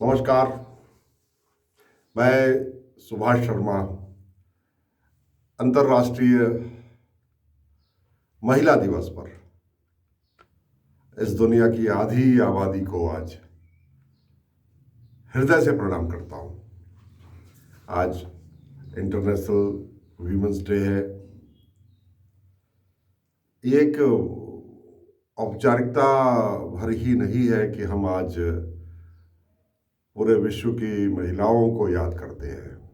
नमस्कार। मैं सुभाष शर्मा अंतर्राष्ट्रीय महिला दिवस पर इस दुनिया की आधी आबादी को आज हृदय से प्रणाम करता हूं। आज इंटरनेशनल वीमेंस डे है। ये एक औपचारिकता भर ही नहीं है कि हम आज पूरे विश्व की महिलाओं को याद करते हैं।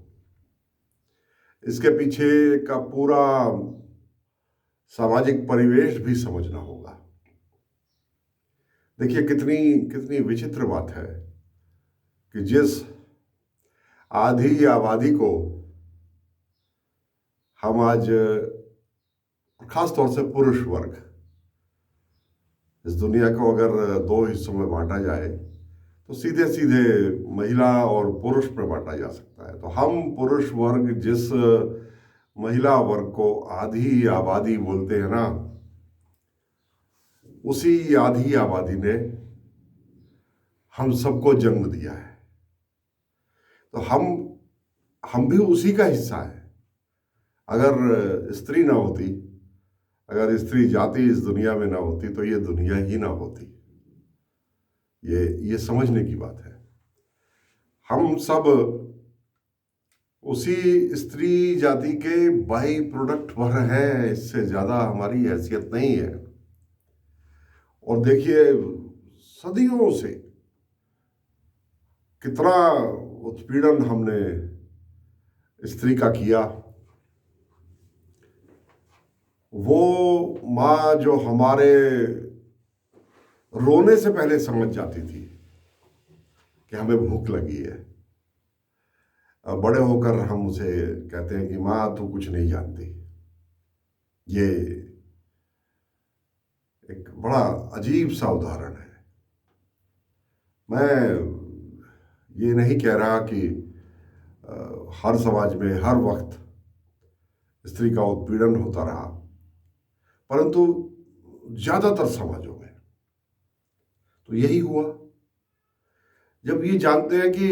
इसके पीछे का पूरा सामाजिक परिवेश भी समझना होगा। देखिए, कितनी कितनी विचित्र बात है कि जिस आधी आबादी को हम आज, खास तौर से पुरुष वर्ग, इस दुनिया को अगर दो हिस्सों में बांटा जाए तो सीधे सीधे महिला और पुरुष में बांटा जा सकता है। तो हम पुरुष वर्ग जिस महिला वर्ग को आधी आबादी बोलते हैं ना, उसी आधी आबादी ने हम सबको जन्म दिया है। तो हम भी उसी का हिस्सा है। अगर स्त्री ना होती, अगर स्त्री जाति इस दुनिया में ना होती तो ये दुनिया ही ना होती। ये समझने की बात है। हम सब उसी स्त्री जाति के बाई प्रोडक्ट भर हैं, इससे ज्यादा हमारी हैसियत नहीं है। और देखिए, सदियों से कितना उत्पीड़न हमने स्त्री का किया। वो माँ जो हमारे रोने से पहले समझ जाती थी कि हमें भूख लगी है। बड़े होकर हम उसे कहते हैं कि माँ तू कुछ नहीं जानती। ये एक बड़ा अजीब सा उदाहरण है। मैं ये नहीं कह रहा कि हर समाज में हर वक्त स्त्री का उत्पीड़न होता रहा, परंतु ज्यादातर समाजों में तो यही हुआ। जब ये जानते हैं कि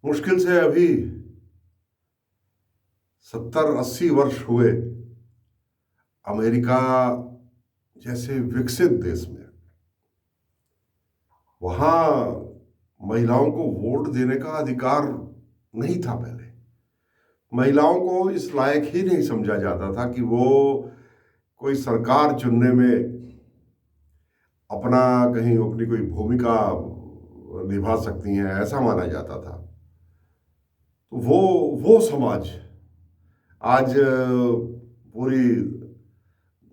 मुश्किल से अभी 70-80 वर्ष हुए अमेरिका जैसे विकसित देश में, वहां महिलाओं को वोट देने का अधिकार नहीं था। पहले महिलाओं को इस लायक ही नहीं समझा जाता था कि वो कोई सरकार चुनने में अपनी कोई भूमिका निभा सकती हैं, ऐसा माना जाता था। तो वो समाज आज पूरी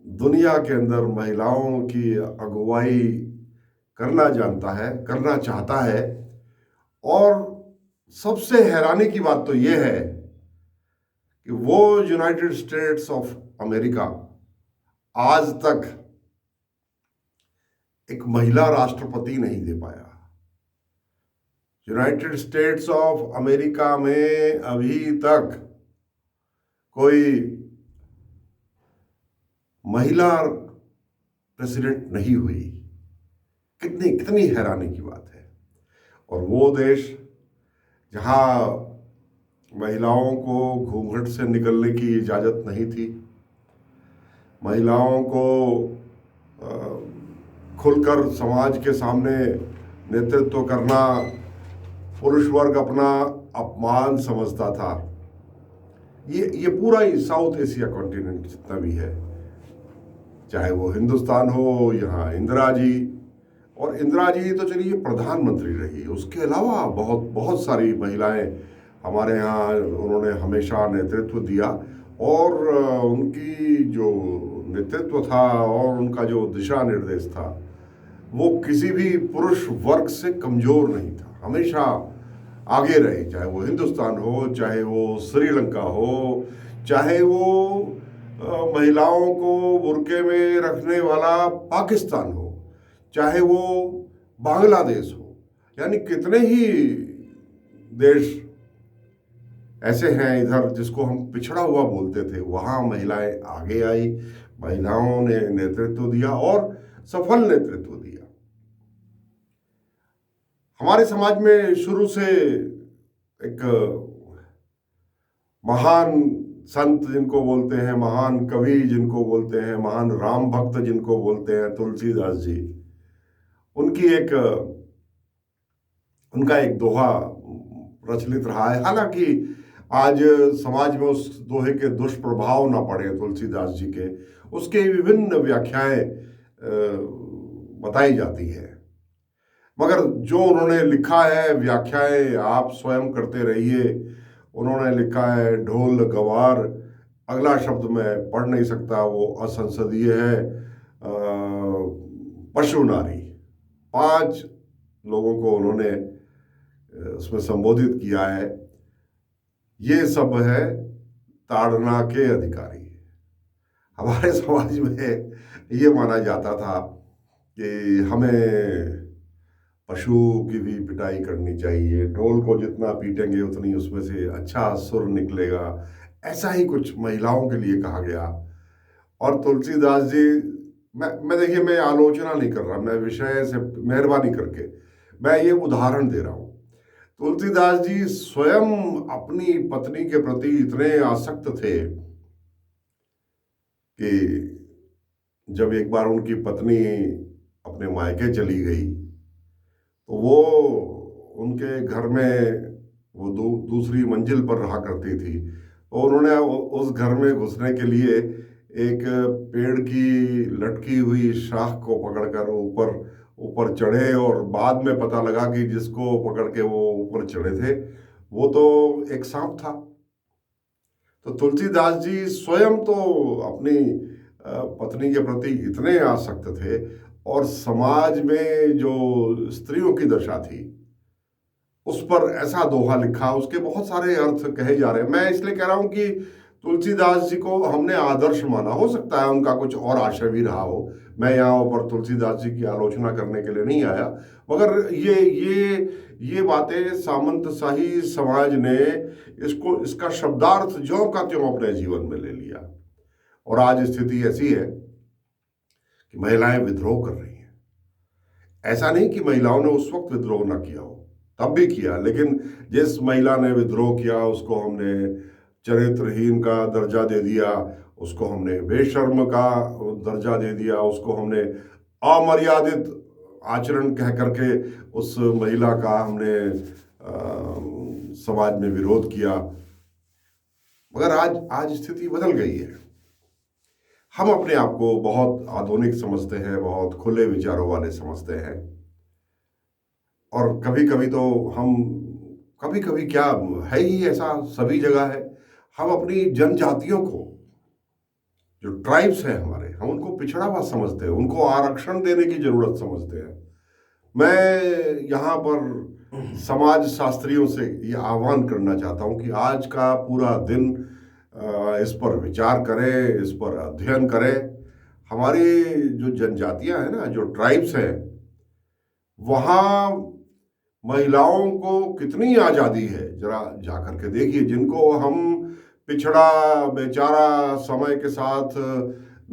दुनिया के अंदर महिलाओं की अगुवाई करना जानता है, करना चाहता है। और सबसे हैरानी की बात तो यह है कि वो यूनाइटेड स्टेट्स ऑफ अमेरिका आज तक एक महिला राष्ट्रपति नहीं दे पाया। यूनाइटेड स्टेट्स ऑफ अमेरिका में अभी तक कोई महिला प्रेसिडेंट नहीं हुई। कितनी कितनी हैरानी की बात है। और वो देश जहां महिलाओं को घूंघट से निकलने की इजाजत नहीं थी, महिलाओं को खुलकर समाज के सामने नेतृत्व करना पुरुष वर्ग अपना अपमान समझता था। ये पूरा ही साउथ एशिया कॉन्टिनेंट जितना भी है, चाहे वो हिंदुस्तान हो, यहाँ इंदिरा जी, और इंदिरा जी तो चलिए प्रधानमंत्री रही, उसके अलावा बहुत बहुत सारी महिलाएं हमारे यहाँ उन्होंने हमेशा नेतृत्व दिया। और उनकी जो नेतृत्व था और उनका जो दिशा निर्देश था वो किसी भी पुरुष वर्ग से कमजोर नहीं था, हमेशा आगे रहे। चाहे वो हिंदुस्तान हो, चाहे वो श्रीलंका हो, चाहे वो महिलाओं को बुर्के में रखने वाला पाकिस्तान हो, चाहे वो बांग्लादेश हो, यानी कितने ही देश ऐसे हैं इधर जिसको हम पिछड़ा हुआ बोलते थे, वहां महिलाएं आगे आई, महिलाओं ने नेतृत्व दिया और सफल नेतृत्व दिया। हमारे समाज में शुरू से एक महान संत जिनको बोलते हैं, महान कवि जिनको बोलते हैं, महान राम भक्त जिनको बोलते हैं, तुलसीदास जी, उनकी एक उनका एक दोहा प्रचलित रहा है। हालांकि आज समाज में उस दोहे के दुष्प्रभाव ना पड़े तुलसीदास जी के, उसके विभिन्न व्याख्याएं बताई जाती हैं, मगर जो उन्होंने लिखा है व्याख्याएं आप स्वयं करते रहिए। उन्होंने लिखा है ढोल गवार, अगला शब्द मैं पढ़ नहीं सकता, वो असंसदीय है। पशु नारी, 5 लोगों को उन्होंने उसमें संबोधित किया है। ये सब है ताड़ना के अधिकारी। हमारे समाज में ये माना जाता था कि हमें पशु की भी पिटाई करनी चाहिए, ढोल को जितना पीटेंगे उतनी उसमें से अच्छा सुर निकलेगा, ऐसा ही कुछ महिलाओं के लिए कहा गया। और तुलसीदास जी, मैं देखिए, मैं आलोचना नहीं कर रहा, मैं विषय से मेहरबानी करके मैं ये उदाहरण दे रहा हूँ। तुलसीदास जी स्वयं अपनी पत्नी के प्रति इतने आसक्त थे कि जब एक बार उनकी पत्नी अपने मायके चली गई तो वो उनके घर में वो दूसरी मंजिल पर रहा करती थी। तो उन्होंने उस घर में घुसने के लिए एक पेड़ की लटकी हुई शाख को पकड़कर ऊपर ऊपर चढ़े, और बाद में पता लगा कि जिसको पकड़ के वो ऊपर चढ़े थे वो तो एक सांप था। तो तुलसीदास जी स्वयं तो अपनी पत्नी के प्रति इतने आसक्त थे, और समाज में जो स्त्रियों की दशा थी उस पर ऐसा दोहा लिखा, उसके बहुत सारे अर्थ कहे जा रहे हैं। मैं इसलिए कह रहा हूं कि तुलसीदास जी को हमने आदर्श माना, हो सकता है उनका कुछ और आशय भी रहा हो, मैं यहाँ पर तुलसीदास जी की आलोचना करने के लिए नहीं आया, मगर ये बातें सामंतशाही समाज ने इसका शब्दार्थ ज्यों का त्यों अपने जीवन में ले लिया। और आज स्थिति ऐसी है कि महिलाएं विद्रोह कर रही हैं। ऐसा नहीं कि महिलाओं ने उस वक्त विद्रोह ना किया हो, तब भी किया, लेकिन जिस महिला ने विद्रोह किया उसको हमने चरित्रहीन का दर्जा दे दिया, उसको हमने बेशर्म का दर्जा दे दिया, उसको हमने अमर्यादित आचरण कह करके उस महिला का हमने समाज में विरोध किया। मगर आज स्थिति बदल गई है। हम अपने आप को बहुत आधुनिक समझते हैं, बहुत खुले विचारों वाले समझते हैं, और कभी कभी तो हम क्या है ही ऐसा, सभी जगह है, हम अपनी जनजातियों को, जो ट्राइब्स हैं हमारे, हम उनको पिछड़ा हुआ समझते हैं, उनको आरक्षण देने की जरूरत समझते हैं। मैं यहाँ पर समाज शास्त्रियों से ये आह्वान करना चाहता हूँ कि आज का पूरा दिन इस पर विचार करें, इस पर अध्ययन करें। हमारी जो जनजातियां हैं ना, जो ट्राइब्स हैं, वहाँ महिलाओं को कितनी आज़ादी है, जरा जाकर के देखिए। जिनको हम पिछड़ा, बेचारा, समय के साथ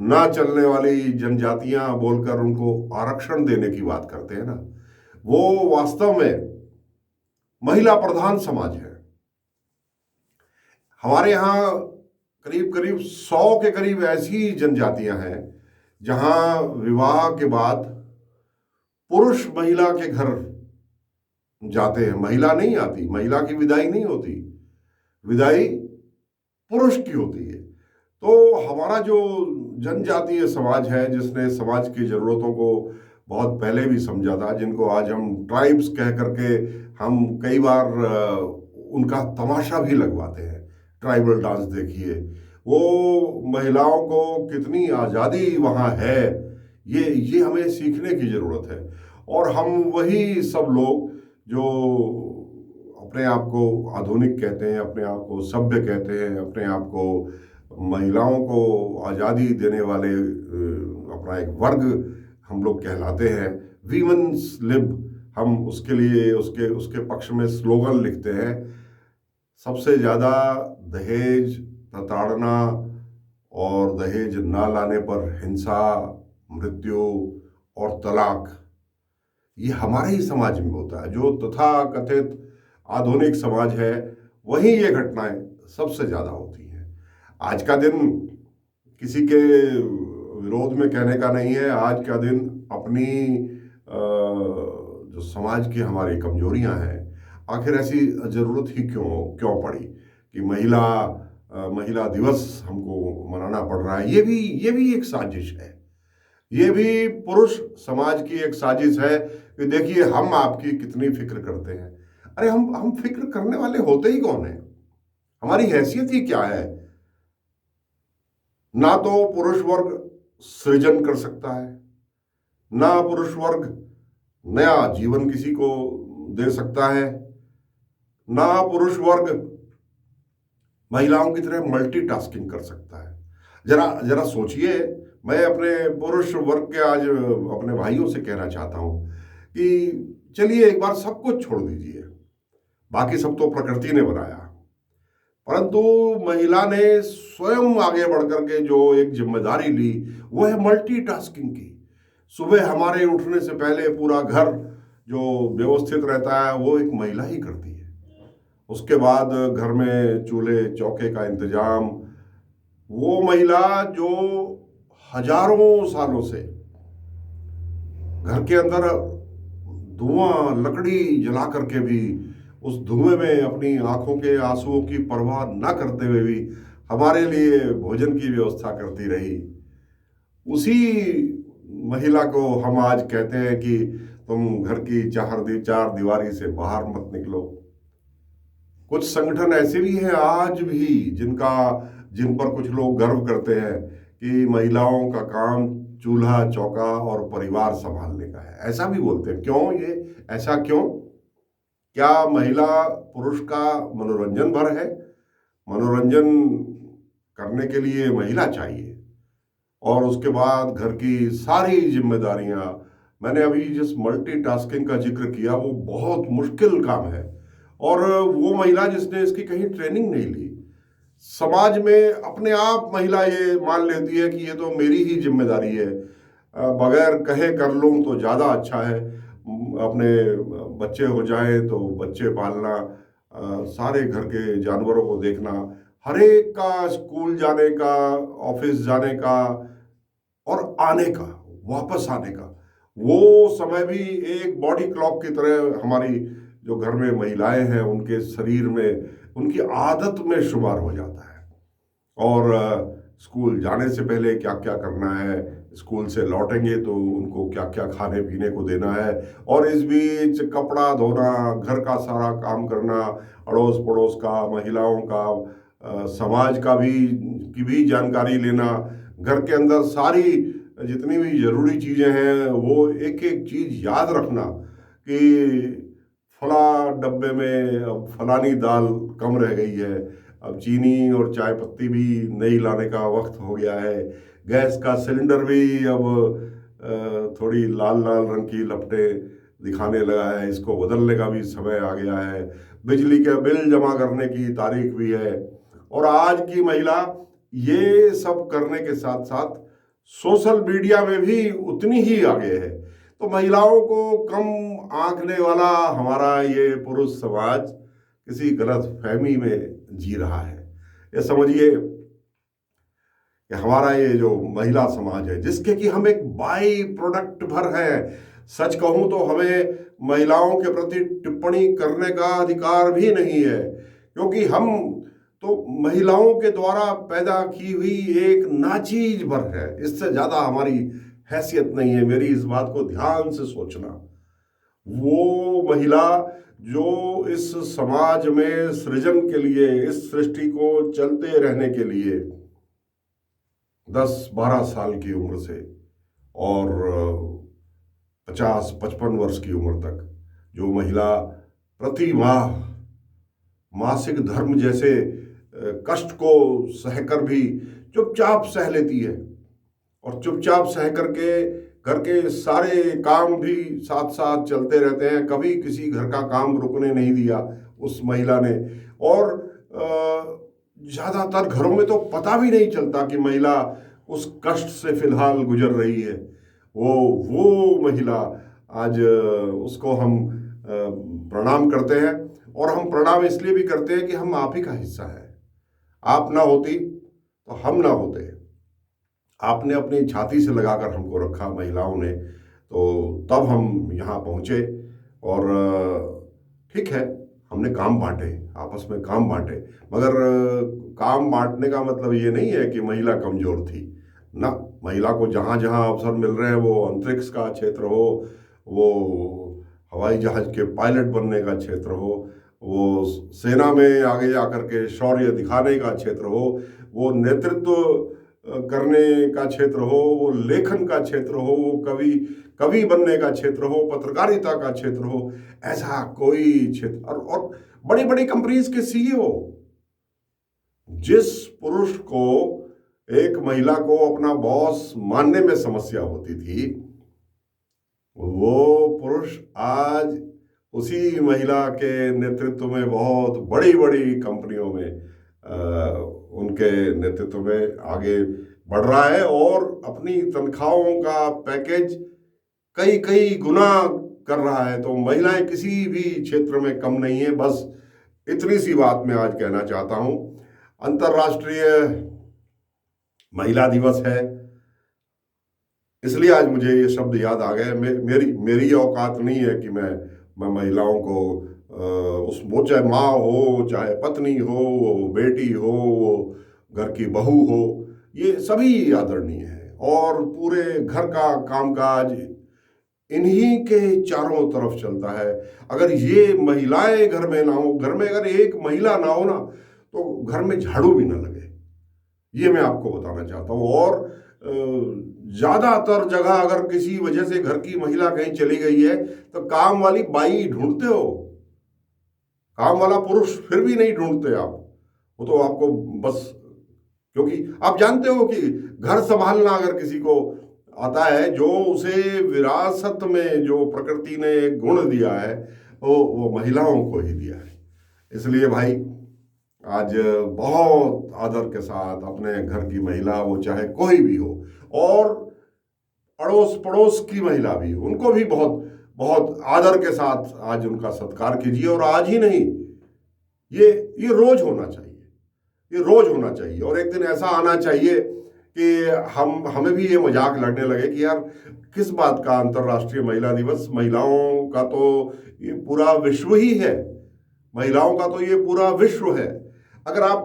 ना चलने वाली जनजातियां बोलकर उनको आरक्षण देने की बात करते हैं ना, वो वास्तव में महिला प्रधान समाज है। हमारे यहाँ करीब करीब 100 के करीब ऐसी जनजातियां हैं जहां विवाह के बाद पुरुष महिला के घर जाते हैं, महिला नहीं आती, महिला की विदाई नहीं होती, विदाई पुरुष की होती है। तो हमारा जो जनजातीय समाज है, जिसने समाज की ज़रूरतों को बहुत पहले भी समझा था, जिनको आज हम ट्राइब्स कह करके हम कई बार उनका तमाशा भी लगवाते हैं, ट्राइबल डांस देखिए, वो महिलाओं को कितनी आज़ादी वहाँ है, ये हमें सीखने की ज़रूरत है। और हम वही सब लोग जो अपने आप को आधुनिक कहते हैं, अपने आप को सभ्य कहते हैं, अपने आप को महिलाओं को आज़ादी देने वाले अपना एक वर्ग हम लोग कहलाते हैं, वीमेंस लिब, हम उसके लिए उसके पक्ष में स्लोगन लिखते हैं। सबसे ज़्यादा दहेज, प्रताड़ना और दहेज ना लाने पर हिंसा, मृत्यु और तलाक, ये हमारे ही समाज में होता है। जो तथाकथित आधुनिक समाज है वहीं ये घटनाएं सबसे ज़्यादा होती हैं। आज का दिन किसी के विरोध में कहने का नहीं है। आज का दिन अपनी जो समाज की हमारी कमजोरियां हैं, आखिर ऐसी ज़रूरत ही क्यों क्यों पड़ी कि महिला दिवस हमको मनाना पड़ रहा है। ये भी एक साजिश है। ये भी पुरुष समाज की एक साजिश है कि देखिए हम आपकी कितनी फिक्र करते हैं। अरे हम फिक्र करने वाले होते ही कौन है? हमारी हैसियत ही क्या है? ना तो पुरुष वर्ग सृजन कर सकता है, ना पुरुष वर्ग नया जीवन किसी को दे सकता है, ना पुरुष वर्ग महिलाओं की तरह मल्टीटास्किंग कर सकता है। जरा जरा सोचिए। मैं अपने पुरुष वर्ग के आज अपने भाइयों से कहना चाहता हूं कि चलिए एक बार सब कुछ छोड़ दीजिए। बाकी सब तो प्रकृति ने बनाया, परंतु महिला ने स्वयं आगे बढ़कर के जो एक जिम्मेदारी ली वो है मल्टीटास्किंग की। सुबह हमारे उठने से पहले पूरा घर जो व्यवस्थित रहता है वो एक महिला ही करती है। उसके बाद घर में चूल्हे चौके का इंतजाम वो महिला जो हजारों सालों से घर के अंदर धुआं लकड़ी जला करके भी उस धुएं में अपनी आंखों के आंसुओं की परवाह न करते हुए भी हमारे लिए भोजन की व्यवस्था करती रही, उसी महिला को हम आज कहते हैं कि तुम घर की चार दीवारी से बाहर मत निकलो। कुछ संगठन ऐसे भी हैं आज भी जिन पर कुछ लोग गर्व करते हैं कि महिलाओं का काम चूल्हा चौका और परिवार संभालने का है। ऐसा भी बोलते हैं। क्यों ये ऐसा क्यों? क्या महिला पुरुष का मनोरंजन भर है? मनोरंजन करने के लिए महिला चाहिए और उसके बाद घर की सारी जिम्मेदारियां। मैंने अभी जिस मल्टीटास्किंग का जिक्र किया वो बहुत मुश्किल काम है और वो महिला जिसने इसकी कहीं ट्रेनिंग नहीं ली, समाज में अपने आप महिला ये मान लेती है कि ये तो मेरी ही जिम्मेदारी है, बगैर कहे कर लूँ तो ज़्यादा अच्छा है। अपने बच्चे हो जाए तो बच्चे पालना, सारे घर के जानवरों को देखना, हर एक का स्कूल जाने का, ऑफिस जाने का और आने का, वापस आने का, वो समय भी एक बॉडी क्लॉक की तरह हमारी जो घर में महिलाएं हैं उनके शरीर में, उनकी आदत में शुमार हो जाता है। और स्कूल जाने से पहले क्या क्या करना है, स्कूल से लौटेंगे तो उनको क्या क्या खाने पीने को देना है, और इस बीच कपड़ा धोना, घर का सारा काम करना, अड़ोस पड़ोस का, महिलाओं का, समाज का भी जानकारी लेना, घर के अंदर सारी जितनी भी जरूरी चीज़ें हैं वो एक एक चीज़ याद रखना कि फला डब्बे में अब फलानी दाल कम रह गई है, अब चीनी और चाय पत्ती भी नई लाने का वक्त हो गया है, गैस का सिलेंडर भी अब थोड़ी लाल लाल रंग की लपटें दिखाने लगा है, इसको बदलने का भी समय आ गया है, बिजली के बिल जमा करने की तारीख भी है। और आज की महिला ये सब करने के साथ साथ सोशल मीडिया में भी उतनी ही आगे है। तो महिलाओं को कम आंकने वाला हमारा ये पुरुष समाज किसी गलत फहमी में जी रहा है। ये समझिए कि हमारा ये जो महिला समाज है जिसके कि हम एक बाई प्रोडक्ट भर है। सच कहूं तो हमें महिलाओं के प्रति टिप्पणी करने का अधिकार भी नहीं है, क्योंकि हम तो महिलाओं के द्वारा पैदा की हुई एक नाचीज भर है। इससे ज्यादा हमारी हैसियत नहीं है। मेरी इस बात को ध्यान से सोचना। वो महिला जो इस समाज में सृजन के लिए, इस सृष्टि को चलते रहने के लिए 10-12 साल की उम्र से और 50-55 वर्ष की उम्र तक जो महिला प्रति माह मासिक धर्म जैसे कष्ट को सहकर भी चुपचाप सह लेती है और चुपचाप सह करके घर के सारे काम भी साथ साथ चलते रहते हैं। कभी किसी घर का काम रुकने नहीं दिया उस महिला ने। और ज़्यादातर घरों में तो पता भी नहीं चलता कि महिला उस कष्ट से फिलहाल गुजर रही है। वो महिला आज उसको हम प्रणाम करते हैं। और हम प्रणाम इसलिए भी करते हैं कि हम आप ही का हिस्सा है। आप ना होती तो हम ना होते। आपने अपनी छाती से लगाकर हमको रखा महिलाओं ने, तो तब हम यहाँ पहुँचे। और ठीक है, हमने काम बांटे, आपस में काम बांटे, मगर काम बांटने का मतलब ये नहीं है कि महिला कमज़ोर थी ना। महिला को जहाँ जहाँ अवसर मिल रहे हैं, वो अंतरिक्ष का क्षेत्र हो, वो हवाई जहाज़ के पायलट बनने का क्षेत्र हो, वो सेना में आगे जाकर के शौर्य दिखाने का क्षेत्र हो, वो नेतृत्व करने का क्षेत्र हो, वो लेखन का क्षेत्र हो, वो कवि बनने का क्षेत्र हो, पत्रकारिता का क्षेत्र हो, ऐसा कोई क्षेत्र। और बड़ी बड़ी कंपनीज के सीईओ, जिस पुरुष को एक महिला को अपना बॉस मानने में समस्या होती थी, वो पुरुष आज उसी महिला के नेतृत्व में बहुत बड़ी बड़ी कंपनियों में उनके नेतृत्व में आगे बढ़ रहा है और अपनी तनख्वाहों का पैकेज कई कई गुना कर रहा है। तो महिलाएं किसी भी क्षेत्र में कम नहीं है। बस इतनी सी बात मैं आज कहना चाहता हूं। अंतर्राष्ट्रीय महिला दिवस है, इसलिए आज मुझे ये शब्द याद आ गए। मेरी औकात नहीं है कि मैं महिलाओं को वो चाहे माँ हो, चाहे पत्नी हो, वो बेटी हो, वो घर की बहू हो, ये सभी आदरणीय है। और पूरे घर का कामकाज इन्हीं के चारों तरफ चलता है। अगर ये महिलाएं घर में ना हो, घर में अगर एक महिला ना हो ना, तो घर में झाड़ू भी ना लगे, ये मैं आपको बताना चाहता हूँ। और ज़्यादातर जगह अगर किसी वजह से घर की महिला कहीं चली गई है, तो काम वाली बाई ढूंढते हो, काम वाला पुरुष फिर भी नहीं ढूंढते आप। वो तो आपको बस, क्योंकि आप जानते हो कि घर संभालना अगर किसी को आता है, जो उसे विरासत में जो प्रकृति ने गुण दिया है, वो महिलाओं को ही दिया है। इसलिए भाई, आज बहुत आदर के साथ अपने घर की महिला, वो चाहे कोई भी हो, और अड़ोस पड़ोस की महिला भी, उनको भी बहुत बहुत आदर के साथ आज उनका सत्कार कीजिए। और आज ही नहीं, ये रोज होना चाहिए, ये रोज होना चाहिए। और एक दिन ऐसा आना चाहिए कि हमें भी ये मजाक लगने लगे कि यार, किस बात का अंतर्राष्ट्रीय महिला दिवस? महिलाओं का तो ये पूरा विश्व ही है, महिलाओं का तो ये पूरा विश्व है। अगर आप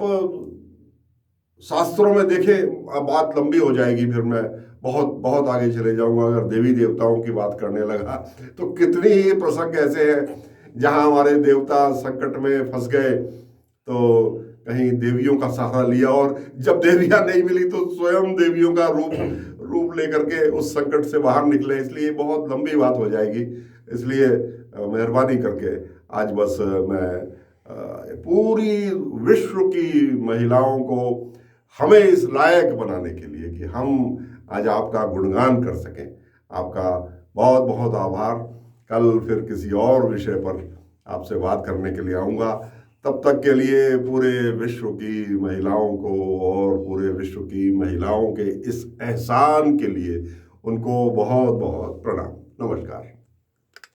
शास्त्रों में देखें, बात लंबी हो जाएगी, फिर मैं बहुत बहुत आगे चले जाऊंगा। अगर देवी देवताओं की बात करने लगा तो कितनी ही प्रसंग ऐसे हैं जहां हमारे देवता संकट में फंस गए, तो कहीं देवियों का सहारा लिया, और जब देवियां नहीं मिली तो स्वयं देवियों का रूप लेकर के उस संकट से बाहर निकले। इसलिए बहुत लंबी बात हो जाएगी, इसलिए मेहरबानी करके आज बस मैं पूरी विश्व की महिलाओं को हमें इस लायक बनाने के लिए कि हम आज आपका गुणगान कर सकें, आपका बहुत बहुत आभार। कल फिर किसी और विषय पर आपसे बात करने के लिए आऊँगा। तब तक के लिए पूरे विश्व की महिलाओं को और पूरे विश्व की महिलाओं के इस एहसान के लिए उनको बहुत बहुत प्रणाम। नमस्कार।